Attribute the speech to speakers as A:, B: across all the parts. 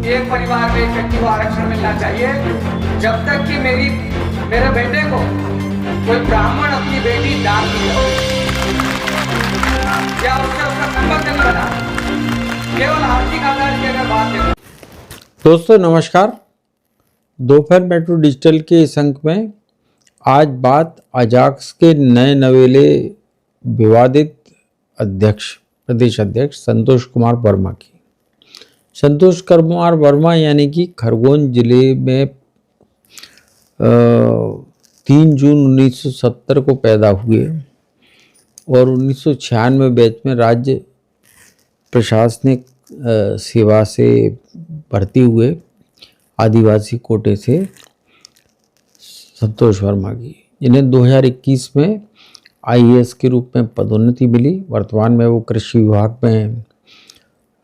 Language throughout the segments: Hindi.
A: एक परिवार में एक व्यक्ति को आरक्षण मिलना चाहिए। जब तक कि मेरे बेटे को कोई ब्राह्मण अपनी बेटी दान नहीं करे या उससे उसका संबंध नहीं बना, केवल आर्थिक आधार की अगर बात है।
B: दोस्तों नमस्कार। दोपहर मेट्रो डिजिटल के इस अंक में आज बात अजाक्स के नए नवेले विवादित प्रदेश अध्यक्ष संतोष कुमार वर्मा की। संतोष कुमार वर्मा यानी कि खरगोन जिले में 3 जून 1970 को पैदा हुए और 1996 बैच में राज्य प्रशासनिक सेवा से भर्ती हुए आदिवासी कोटे से संतोष वर्मा की, जिन्हें 2021 में आईएएस के रूप में पदोन्नति मिली। वर्तमान में वो कृषि विभाग में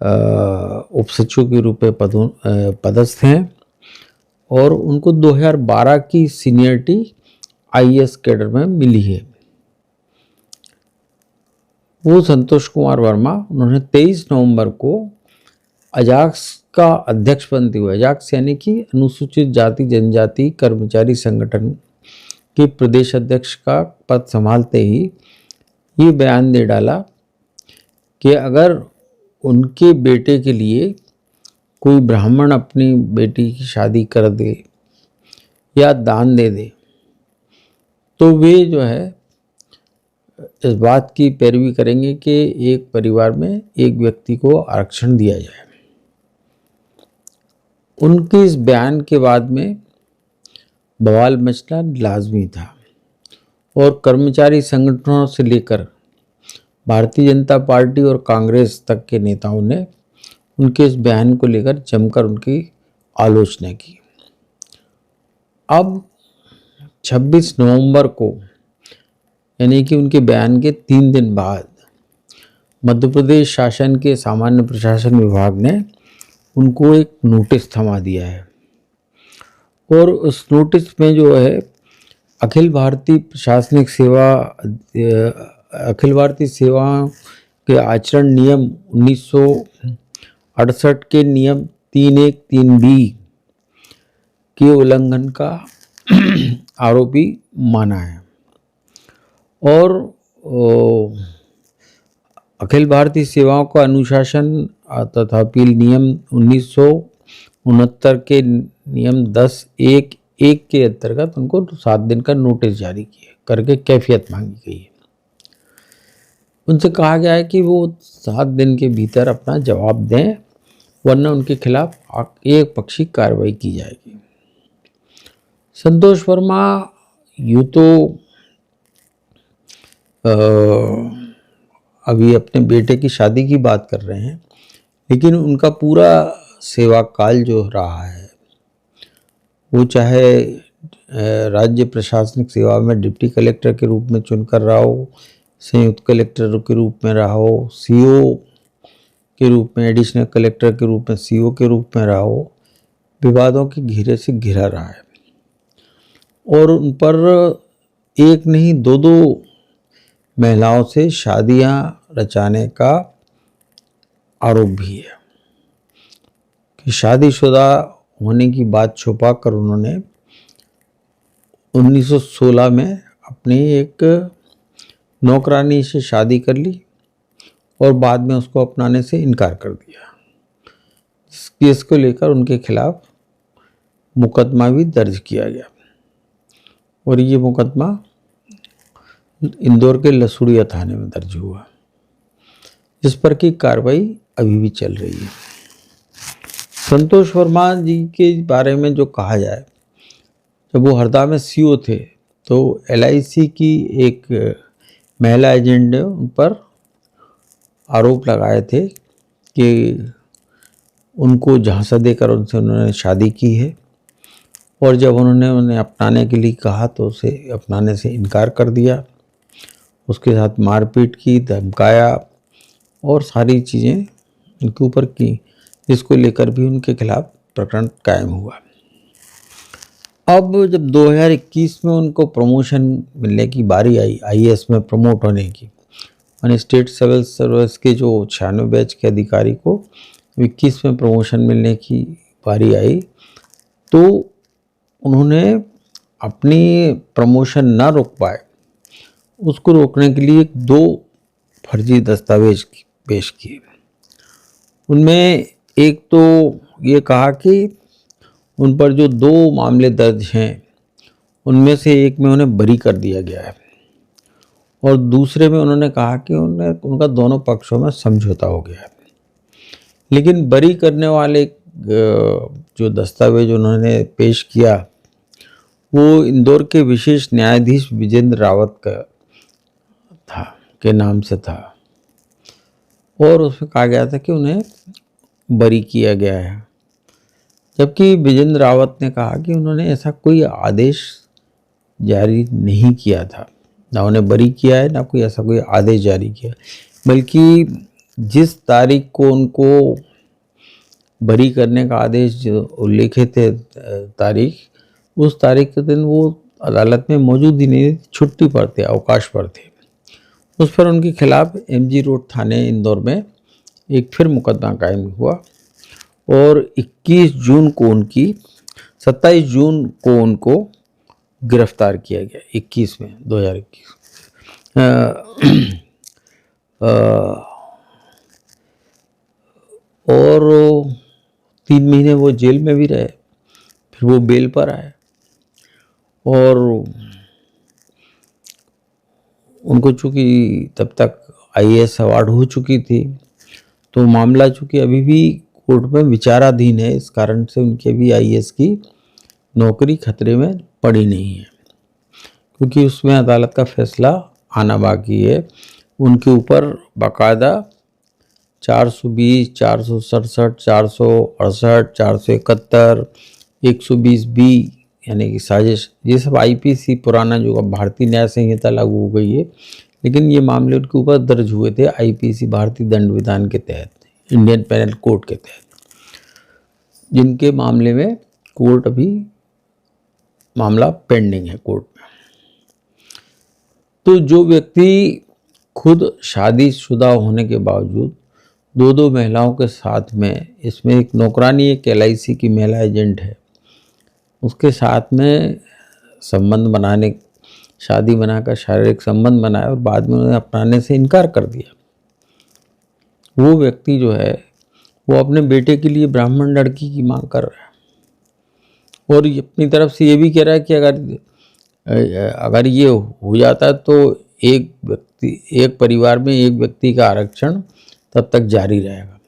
B: उप सचिव के रूप में पदस्थ हैं और उनको 2012 की सीनियरिटी आईएएस कैडर में मिली है। वो संतोष कुमार वर्मा उन्होंने 23 नवंबर को अजाक्स का अध्यक्ष बनते हुए, अजाक्स यानी कि अनुसूचित जाति जनजाति कर्मचारी संगठन के प्रदेश अध्यक्ष का पद संभालते ही ये बयान दे डाला कि अगर उनके बेटे के लिए कोई ब्राह्मण अपनी बेटी की शादी कर दे या दान दे दे तो वे जो है इस बात की पैरवी करेंगे कि एक परिवार में एक व्यक्ति को आरक्षण दिया जाए। उनके इस बयान के बाद में बवाल मचना लाजमी था और कर्मचारी संगठनों से लेकर भारतीय जनता पार्टी और कांग्रेस तक के नेताओं ने उनके इस बयान को लेकर जमकर उनकी आलोचना की। अब 26 नवंबर को यानी कि उनके बयान के 3 दिन बाद मध्य प्रदेश शासन के सामान्य प्रशासन विभाग ने उनको एक नोटिस थमा दिया है और उस नोटिस में जो है अखिल भारतीय सेवा के आचरण नियम 1968 के नियम 313B के उल्लंघन का आरोपी माना है और अखिल भारतीय सेवाओं का अनुशासन तथा अपील नियम 1969 के नियम 10(1)(1) के अंतर्गत उनको 7 दिन का नोटिस जारी किया करके कैफियत मांगी गई है। उनसे कहा गया है कि वो 7 दिन के भीतर अपना जवाब दें वरना उनके खिलाफ एक पक्षी कार्रवाई की जाएगी। संतोष वर्मा यूँ तो अभी अपने बेटे की शादी की बात कर रहे हैं, लेकिन उनका पूरा सेवा काल जो रहा है वो चाहे राज्य प्रशासनिक सेवा में डिप्टी कलेक्टर के रूप में चुनकर रहा हो, संयुक्त कलेक्टर के रूप में रहा हो, सीओ के रूप में, एडिशनल कलेक्टर के रूप में, सीओ के रूप में रहा हो, विवादों के घेरे से घिरा रहा है और उन पर एक नहीं 2 महिलाओं से शादियां रचाने का आरोप भी है कि शादीशुदा होने की बात छुपा कर उन्होंने 1916 में अपनी एक नौकरानी से शादी कर ली और बाद में उसको अपनाने से इनकार कर दिया। इस केस को लेकर उनके खिलाफ मुकदमा भी दर्ज किया गया और ये मुकदमा इंदौर के लसूड़िया थाने में दर्ज हुआ, जिस पर की कार्रवाई अभी भी चल रही है। संतोष वर्मा जी के बारे में जो कहा जाए, जब वो हरदा में सीओ थे तो LIC की एक महिला एजेंट ने उन पर आरोप लगाए थे कि उनको झांसा देकर उनसे उन्होंने शादी की है और जब उन्होंने उन्हें अपनाने के लिए कहा तो उसे अपनाने से इनकार कर दिया, उसके साथ मारपीट की, धमकाया और सारी चीज़ें उनके ऊपर की, जिसको लेकर भी उनके खिलाफ प्रकरण कायम हुआ। अब जब 2021 में उनको प्रमोशन मिलने की बारी आई, आईएएस में प्रमोट होने की, यानी स्टेट सर्विस के जो 96 बैच के अधिकारी को 21 में प्रमोशन मिलने की बारी आई तो उन्होंने अपनी प्रमोशन ना रोक पाए, उसको रोकने के लिए 2 फर्जी दस्तावेज पेश किए। उनमें एक तो ये कहा कि उन पर जो 2 मामले दर्ज हैं उनमें से एक में उन्हें बरी कर दिया गया है और दूसरे में उन्होंने कहा कि उनका दोनों पक्षों में समझौता हो गया है। लेकिन बरी करने वाले जो दस्तावेज उन्होंने पेश किया वो इंदौर के विशेष न्यायाधीश विजेंद्र रावत का के नाम से था और उसमें कहा गया था कि उन्हें बरी किया गया है, जबकि विजेंद्र रावत ने कहा कि उन्होंने ऐसा कोई आदेश जारी नहीं किया था, ना उन्हें बरी किया है ना कोई ऐसा कोई आदेश जारी किया, बल्कि जिस तारीख को उनको बरी करने का आदेश जो उल्लेखित है तारीख, उस तारीख के दिन वो अदालत में मौजूद ही नहीं, छुट्टी पर थे, अवकाश पर थे। उस पर उनके खिलाफ MG रोड थाने इंदौर में एक फिर मुकदमा कायम हुआ और 27 जून को उनको गिरफ्तार किया गया। 2021 और 3 महीने वो जेल में भी रहे, फिर वो बेल पर आए और उनको चूँकि तब तक IAS अवार्ड हो चुकी थी तो मामला चूँकि अभी भी कोर्ट में विचाराधीन है, इस कारण से उनके भी IAS की नौकरी खतरे में पड़ी नहीं है, क्योंककि उसमें अदालत का फैसला आना बाकी है। उनके ऊपर बाकायदा 420, 467, 468, 471, 120B यानी कि साजिश, ये सब IPC पुराना जो अब भारतीय न्याय संहिता लागू हो गई है, लेकिन ये मामले उनके ऊपर दर्ज हुए थे IPC भारतीय दंड विधान के तहत, इंडियन पेनल कोड के तहत, जिनके मामले में कोर्ट अभी मामला पेंडिंग है कोर्ट में। तो जो व्यक्ति खुद शादीशुदा होने के बावजूद 2 महिलाओं के साथ में, इसमें एक नौकरानी एक LIC की महिला एजेंट है, उसके साथ में संबंध बनाने, शादी बनाकर शारीरिक संबंध बनाए और बाद में उन्हें अपनाने से इनकार कर दिया, वो व्यक्ति जो है वो अपने बेटे के लिए ब्राह्मण लड़की की मांग कर रहा है और अपनी तरफ से ये भी कह रहा है कि अगर ये हो जाता तो एक परिवार में एक व्यक्ति का आरक्षण तब तक जारी रहेगा।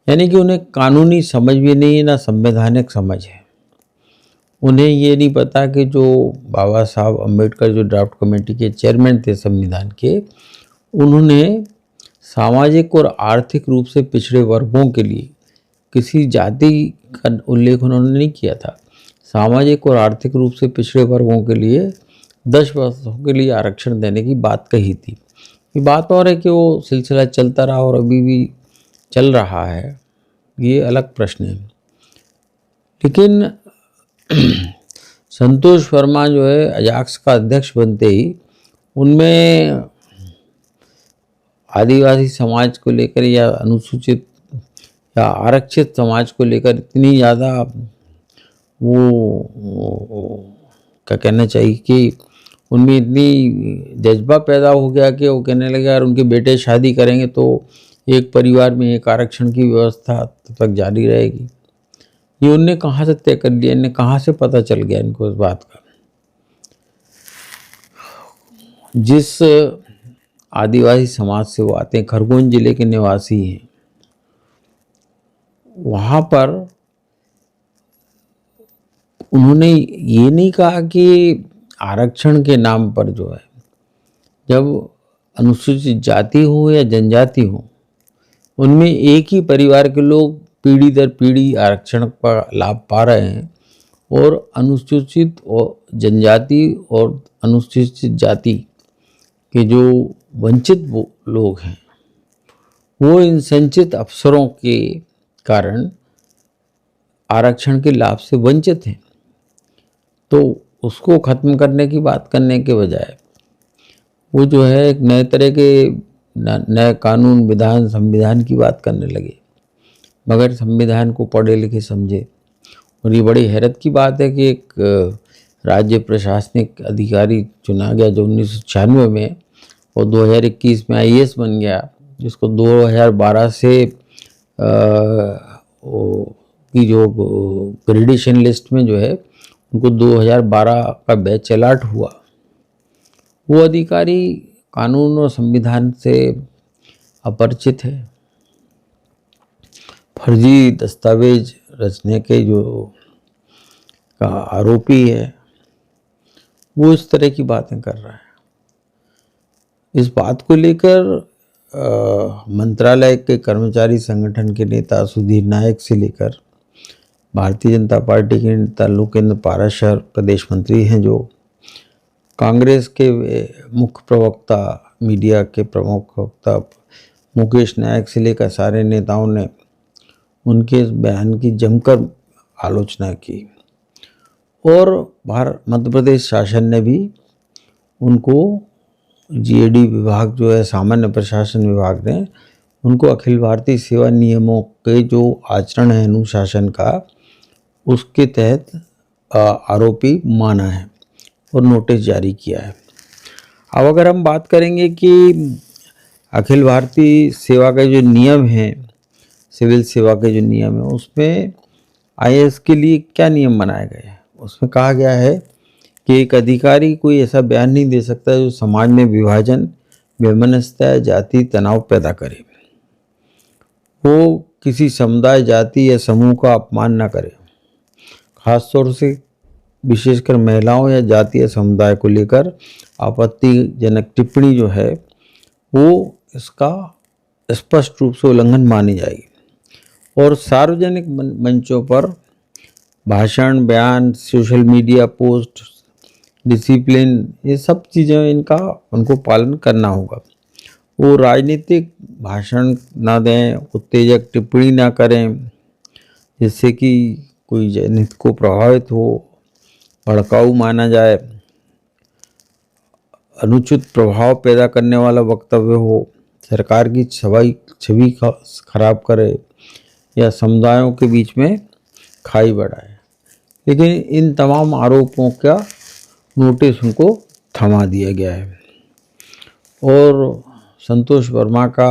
B: यानी कि उन्हें कानूनी समझ भी नहीं है, ना संवैधानिक समझ है। उन्हें ये नहीं पता कि जो बाबा साहब अम्बेडकर जो ड्राफ्ट कमेटी के चेयरमैन थे संविधान के, उन्होंने सामाजिक और आर्थिक रूप से पिछड़े वर्गों के लिए किसी जाति का उल्लेख उन्होंने नहीं किया था। सामाजिक और आर्थिक रूप से पिछड़े वर्गों के लिए 10 वर्षों के लिए आरक्षण देने की बात कही थी। ये बात और है कि वो सिलसिला चलता रहा और अभी भी चल रहा है, ये अलग प्रश्न है। लेकिन संतोष वर्मा जो है अजाक्स का अध्यक्ष बनते ही उनमें आदिवासी समाज को लेकर या अनुसूचित या आरक्षित समाज को लेकर इतनी ज़्यादा वो क्या कहना चाहिए कि उनमें इतनी जज्बा पैदा हो गया कि वो कहने लगे यार उनके बेटे शादी करेंगे तो एक परिवार में एक आरक्षण की व्यवस्था तब तक जारी रहेगी। ये उनने कहाँ से तय कर लिया, इन्हें कहाँ से पता चल गया इनको इस बात का? जिस आदिवासी समाज से वो आते हैं, खरगोन जिले के निवासी हैं, वहाँ पर उन्होंने ये नहीं कहा कि आरक्षण के नाम पर जो है, जब अनुसूचित जाति हो या जनजाति हो, उनमें एक ही परिवार के लोग पीढ़ी दर पीढ़ी आरक्षण का लाभ पा रहे हैं और अनुसूचित और जनजाति और अनुसूचित जाति के जो वंचित लोग हैं वो इन संचित अवसरों के कारण आरक्षण के लाभ से वंचित हैं। तो उसको ख़त्म करने की बात करने के बजाय वो जो है एक नए तरह के नए कानून, विधान, संविधान की बात करने लगे। मगर संविधान को पढ़े लिखे समझे। और ये बड़ी हैरत की बात है कि एक राज्य प्रशासनिक अधिकारी चुना गया जो 1996 में और 2021 में आईएएस बन गया, जिसको 2012 से की जो ग्रेडेशन लिस्ट में जो है उनको 2012 का बैच अलॉट हुआ। वो अधिकारी कानून और संविधान से अपरिचित है, फर्जी दस्तावेज रचने के जो का आरोपी है, वो इस तरह की बातें कर रहा है। इस बात को लेकर मंत्रालय के कर्मचारी संगठन के नेता सुधीर नायक से लेकर भारतीय जनता पार्टी के नेता लोकेंद्र पाराशर, प्रदेश मंत्री हैं जो, कांग्रेस के मुख्य प्रवक्ता, मीडिया के प्रमुख प्रवक्ता मुकेश नायक से लेकर सारे नेताओं ने उनके इस बयान की जमकर आलोचना की। और मध्य प्रदेश शासन ने भी उनको, जीएडी विभाग जो है, सामान्य प्रशासन विभाग ने उनको अखिल भारतीय सेवा नियमों के जो आचरण है अनुशासन का, उसके तहत आरोपी माना है और नोटिस जारी किया है। अब अगर हम बात करेंगे कि अखिल भारतीय सेवा के जो नियम हैं, सिविल सेवा के जो नियम है, उसमें आईएएस के लिए क्या नियम बनाए गए हैं। उसमें कहा गया है कि एक अधिकारी कोई ऐसा बयान नहीं दे सकता जो समाज में विभाजन, वैमनस्यता या जाति तनाव पैदा करे। वो किसी समुदाय, जाति या समूह का अपमान न करे, खासतौर से विशेषकर महिलाओं या जाति या समुदाय को लेकर आपत्तिजनक टिप्पणी जो है वो इसका स्पष्ट रूप से उल्लंघन मानी जाएगी। और सार्वजनिक मंचों पर भाषण, बयान, सोशल मीडिया पोस्ट, डिसिप्लिन, ये सब चीज़ें इनका उनको पालन करना होगा। वो राजनीतिक भाषण ना दें, उत्तेजक टिप्पणी ना करें जिससे कि कोई जनहित को प्रभावित हो, भड़काऊ माना जाए, अनुचित प्रभाव पैदा करने वाला वक्तव्य हो, सरकार की छवि खराब करे या समुदायों के बीच में खाई बढ़ाए। लेकिन इन तमाम आरोपों का नोटिस उनको थमा दिया गया है। और संतोष वर्मा का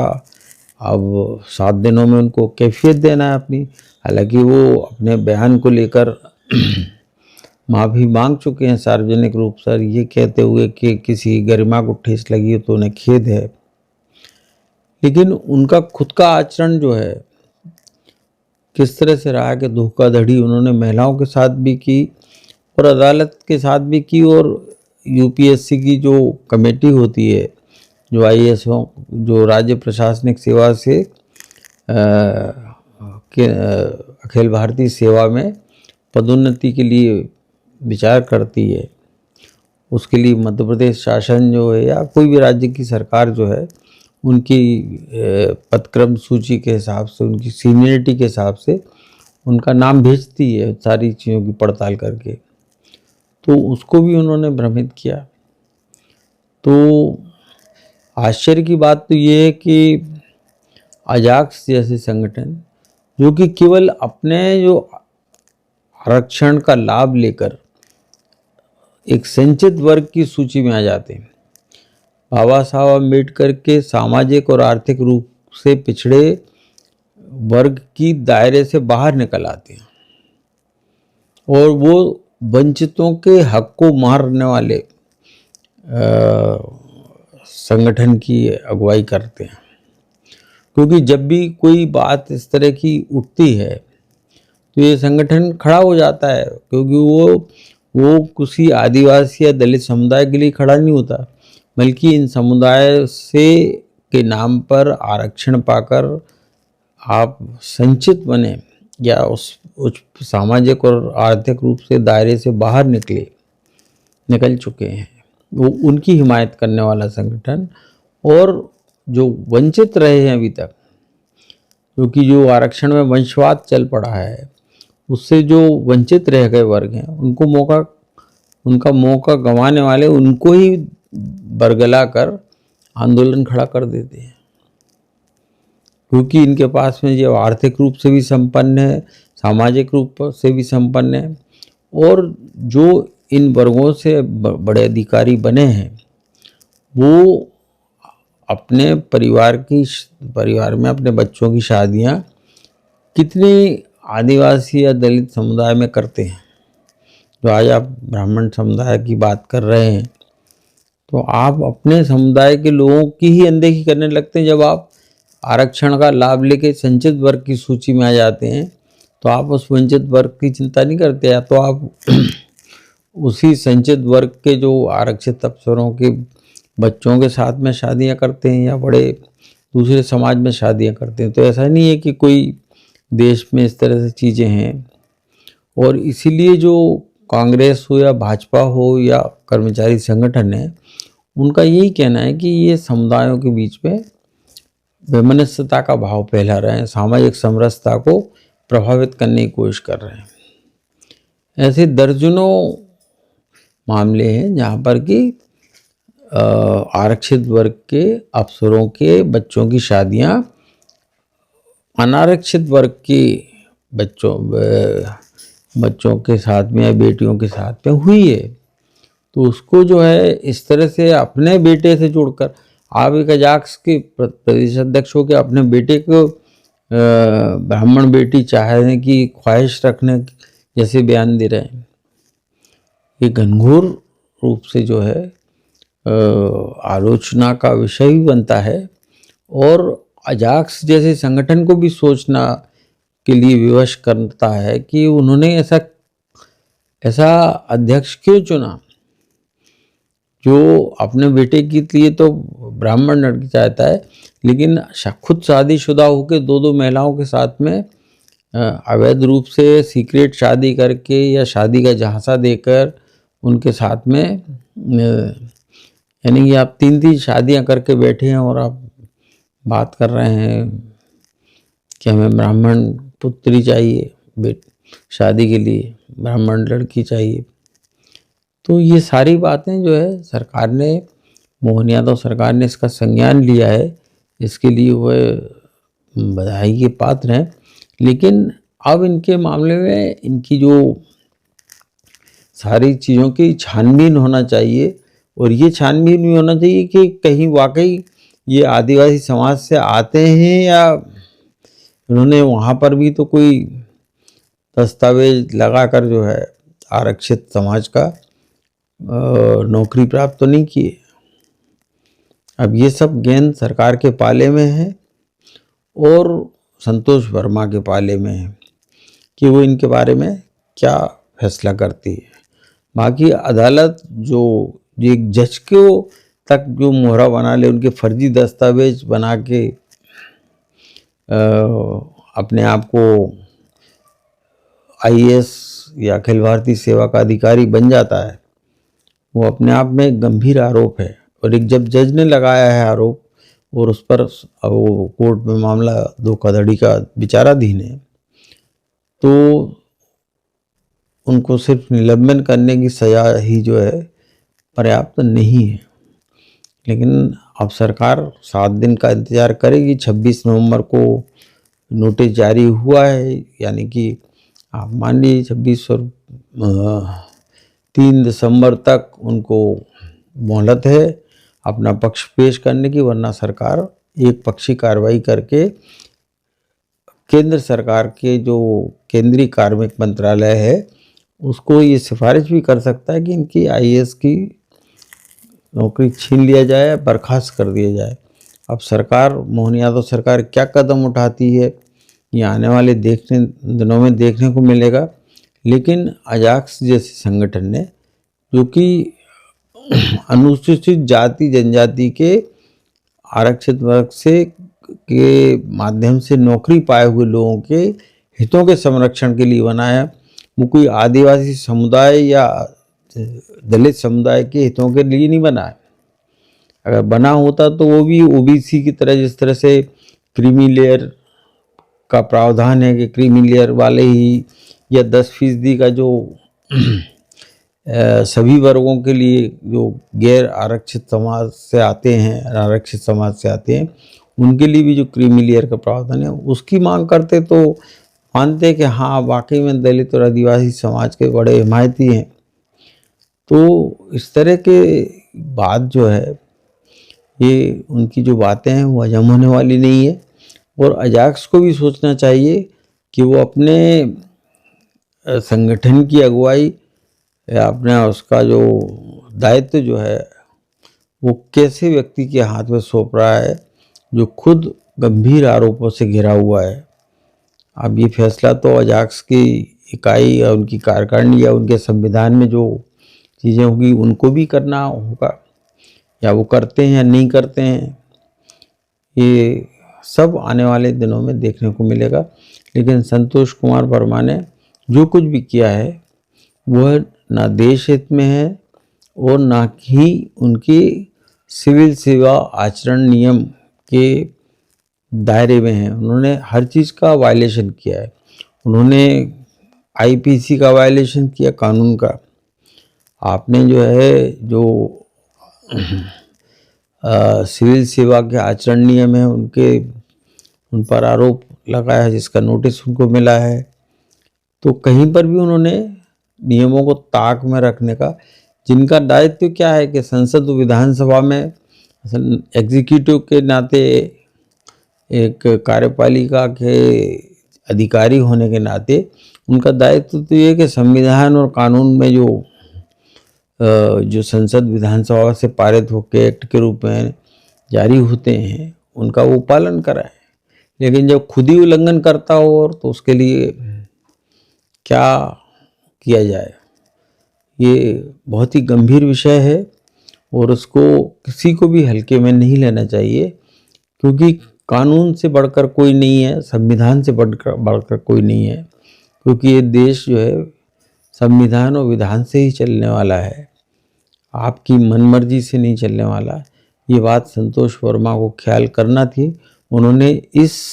B: अब 7 दिनों में उनको कैफियत देना है अपनी। हालांकि वो अपने बयान को लेकर माफ़ी मांग चुके हैं सार्वजनिक रूप से, ये कहते हुए कि किसी गरिमा को ठेस लगी तो उन्हें खेद है। लेकिन उनका खुद का आचरण जो है किस तरह से रहा कि धोखाधड़ी उन्होंने महिलाओं के साथ भी की और अदालत के साथ भी की। और यूपीएससी की जो कमेटी होती है, जो आईएएस जो राज्य प्रशासनिक सेवा से अखिल भारतीय सेवा में पदोन्नति के लिए विचार करती है, उसके लिए मध्य प्रदेश शासन जो है या कोई भी राज्य की सरकार जो है, उनकी पदक्रम सूची के हिसाब से, उनकी सीनियरिटी के हिसाब से उनका नाम भेजती है सारी चीज़ों की पड़ताल करके। तो उसको भी उन्होंने भ्रमित किया। तो आश्चर्य की बात तो ये है कि अजाक्स जैसे संगठन जो कि केवल अपने जो आरक्षण का लाभ लेकर एक संचित वर्ग की सूची में आ जाते हैं, बाबा साहब अम्बेडकर के सामाजिक और आर्थिक रूप से पिछड़े वर्ग की दायरे से बाहर निकल आते हैं और वो वंचितों के हक को मारने वाले संगठन की अगुवाई करते हैं। क्योंकि जब भी कोई बात इस तरह की उठती है तो ये संगठन खड़ा हो जाता है, क्योंकि वो किसी आदिवासी या दलित समुदाय के लिए खड़ा नहीं होता, बल्कि इन समुदाय से के नाम पर आरक्षण पाकर आप संचित बने या उस सामाजिक और आर्थिक रूप से दायरे से बाहर निकल चुके हैं, वो उनकी हिमायत करने वाला संगठन। और जो वंचित रहे हैं अभी तक, क्योंकि जो आरक्षण में वंशवाद चल पड़ा है, उससे जो वंचित रह गए वर्ग हैं उनका मौका गंवाने वाले उनको ही बरगला कर आंदोलन खड़ा कर देते हैं। क्योंकि इनके पास में जो आर्थिक रूप से भी संपन्न है, सामाजिक रूप से भी संपन्न है, और जो इन वर्गों से बड़े अधिकारी बने हैं वो अपने परिवार में अपने बच्चों की शादियां कितनी आदिवासी या दलित समुदाय में करते हैं। जो आज आप ब्राह्मण समुदाय की बात कर रहे हैं, तो आप अपने समुदाय के लोगों की ही अनदेखी करने लगते हैं। जब आप आरक्षण का लाभ लेके संचित वर्ग की सूची में आ जाते हैं तो आप उस वंचित वर्ग की चिंता नहीं करते, या तो आप उसी संचित वर्ग के जो आरक्षित अफसरों के बच्चों के साथ में शादियां करते हैं या बड़े दूसरे समाज में शादियां करते हैं। तो ऐसा नहीं है कि कोई देश में इस तरह से चीज़ें हैं। और इसीलिए जो कांग्रेस हो या भाजपा हो या कर्मचारी संगठन है, उनका यही कहना है कि ये समुदायों के बीच में वैमनस्यता का भाव फैला रहे हैं, सामाजिक समरसता को प्रभावित करने की कोशिश कर रहे हैं। ऐसे दर्जनों मामले हैं जहाँ पर कि आरक्षित वर्ग के अफसरों के बच्चों की शादियाँ अनारक्षित वर्ग के बच्चों के साथ में या बेटियों के साथ में हुई है। तो उसको जो है इस तरह से अपने बेटे से जोड़कर, आप एक अजाक्स के प्रदेश अध्यक्ष हो के अपने बेटे को ब्राह्मण बेटी चाहने की ख्वाहिश रखने जैसे बयान दे रहे हैं, ये घनघोर रूप से जो है आलोचना का विषय भी बनता है। और अजाक्स जैसे संगठन को भी सोचना के लिए विवश करता है कि उन्होंने ऐसा अध्यक्ष क्यों चुना जो अपने बेटे के लिए तो ब्राह्मण लड़की चाहता है, लेकिन खुद शादीशुदा होकर दो महिलाओं के साथ में अवैध रूप से सीक्रेट शादी करके या शादी का झांसा देकर उनके साथ में, यानी कि आप 3 शादियां करके बैठे हैं और आप बात कर रहे हैं कि हमें ब्राह्मण पुत्री चाहिए, शादी के लिए ब्राह्मण लड़की चाहिए। तो ये सारी बातें जो है सरकार ने, मोहन यादव सरकार ने इसका संज्ञान लिया है, इसके लिए वह बधाई के पात्र हैं। लेकिन अब इनके मामले में इनकी जो सारी चीज़ों की छानबीन होना चाहिए, और ये छानबीन भी होना चाहिए कि कहीं वाकई ये आदिवासी समाज से आते हैं या उन्होंने वहाँ पर भी तो कोई दस्तावेज लगाकर जो है आरक्षित समाज का नौकरी प्राप्त तो नहीं किए। अब ये सब गेंद सरकार के पाले में है और संतोष वर्मा के पाले में है कि वो इनके बारे में क्या फैसला करती है। बाकी अदालत जो एक जज को तक जो मोहरा बना ले, उनके फर्जी दस्तावेज बना के अपने आप को आईएएस या अखिल भारतीय सेवा का अधिकारी बन जाता है, वो अपने आप में एक गंभीर आरोप है। और एक जब जज ने लगाया है आरोप और उस पर वो कोर्ट में मामला धोखाधड़ी का विचाराधीन है, तो उनको सिर्फ निलंबन करने की सजा ही जो है पर्याप्त नहीं है। लेकिन अब सरकार 7 दिन का इंतज़ार करेगी। 26 नवंबर को नोटिस जारी हुआ है, यानी कि आप मान लीजिए 26 और 3 दिसंबर तक उनको मोहलत है अपना पक्ष पेश करने की, वरना सरकार एक पक्षी कार्रवाई करके केंद्र सरकार के जो केंद्रीय कार्मिक मंत्रालय है उसको ये सिफारिश भी कर सकता है कि इनकी आईएएस की नौकरी छीन लिया जाए, बर्खास्त कर दिया जाए। अब सरकार, मोहन यादव सरकार क्या कदम उठाती है ये आने वाले दिनों में देखने को मिलेगा। लेकिन अजाक्स जैसे संगठन ने, जो कि अनुसूचित जाति जनजाति के आरक्षित वर्ग से के माध्यम से नौकरी पाए हुए लोगों के हितों के संरक्षण के लिए बनाया, वो कोई आदिवासी समुदाय या दलित समुदाय के हितों के लिए नहीं बना है। अगर बना होता तो वो भी ओबीसी की तरह, जिस तरह से क्रीमी लेयर का प्रावधान है कि क्रीमी लेयर वाले ही या 10% का जो सभी वर्गों के लिए जो गैर आरक्षित समाज से आते हैं, अनारक्षित समाज से आते हैं, उनके लिए भी जो क्रीमी लेयर का प्रावधान है उसकी मांग करते तो मानते कि हाँ वाकई में दलित और आदिवासी समाज के बड़े हिमायती हैं। तो इस तरह के बात जो है, ये उनकी जो बातें हैं वो हजम होने वाली नहीं है। और अजाक्स को भी सोचना चाहिए कि वो अपने संगठन की अगुवाई या अपना उसका जो दायित्व जो है वो कैसे व्यक्ति के हाथ में सौंप रहा है जो खुद गंभीर आरोपों से घिरा हुआ है। अब ये फैसला तो अजाक्स की इकाई या उनकी कार्यकारिणी या उनके संविधान में जो चीज़ें होंगी उनको भी करना होगा, या वो करते हैं या नहीं करते हैं, ये सब आने वाले दिनों में देखने को मिलेगा। लेकिन संतोष कुमार वर्मा ने जो कुछ भी किया है वह ना देश हित में है और ना ही उनकी सिविल सेवा आचरण नियम के दायरे में है। उन्होंने हर चीज़ का वायलेशन किया है। उन्होंने आईपीसी का वायलेशन किया, कानून का। आपने जो है जो सिविल सेवा के आचरण नियम है उन पर आरोप लगाया है जिसका नोटिस उनको मिला है। तो कहीं पर भी उन्होंने नियमों को ताक में रखने का, जिनका दायित्व क्या है कि संसद और विधानसभा में एग्जीक्यूटिव के नाते, एक कार्यपालिका के अधिकारी होने के नाते उनका दायित्व तो ये है कि संविधान और कानून में जो संसद विधानसभा से पारित होकर एक्ट के रूप में जारी होते हैं उनका वो पालन कराए। लेकिन जब खुद ही उल्लंघन करता हो और तो उसके लिए क्या किया जाए, ये बहुत ही गंभीर विषय है और उसको किसी को भी हल्के में नहीं लेना चाहिए, क्योंकि कानून से बढ़कर कोई नहीं है, संविधान से बढ़कर कोई नहीं है। क्योंकि ये देश जो है संविधान और विधान से ही चलने वाला है, आपकी मनमर्जी से नहीं चलने वाला। ये बात संतोष वर्मा को ख्याल करना थी। उन्होंने इस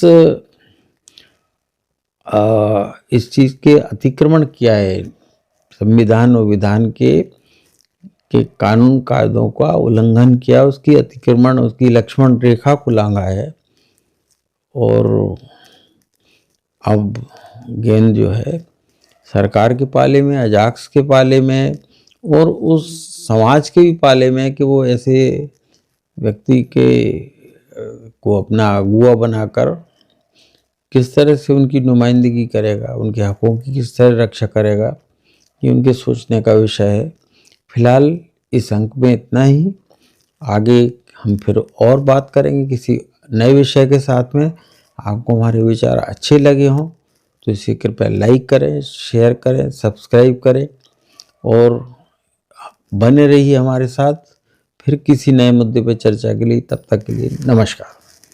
B: चीज़ के अतिक्रमण किया है, संविधान और विधान के कानून कायदों का उल्लंघन किया, उसकी अतिक्रमण, उसकी लक्ष्मण रेखा को लांघा है। और अब गेंद जो है सरकार के पाले में, अजाक्स के पाले में और उस समाज के भी पाले में कि वो ऐसे व्यक्ति को अपना अगुआ बनाकर किस तरह से उनकी नुमाइंदगी करेगा, उनके हकों की किस तरह रक्षा करेगा, ये उनके सोचने का विषय है। फिलहाल इस अंक में इतना ही। आगे हम फिर और बात करेंगे किसी नए विषय के साथ में। आपको हमारे विचार अच्छे लगे हों तो इसे कृपया लाइक करें, शेयर करें, सब्सक्राइब करें और बने रहिए हमारे साथ। फिर किसी नए मुद्दे पर चर्चा के लिए, तब तक के लिए नमस्कार।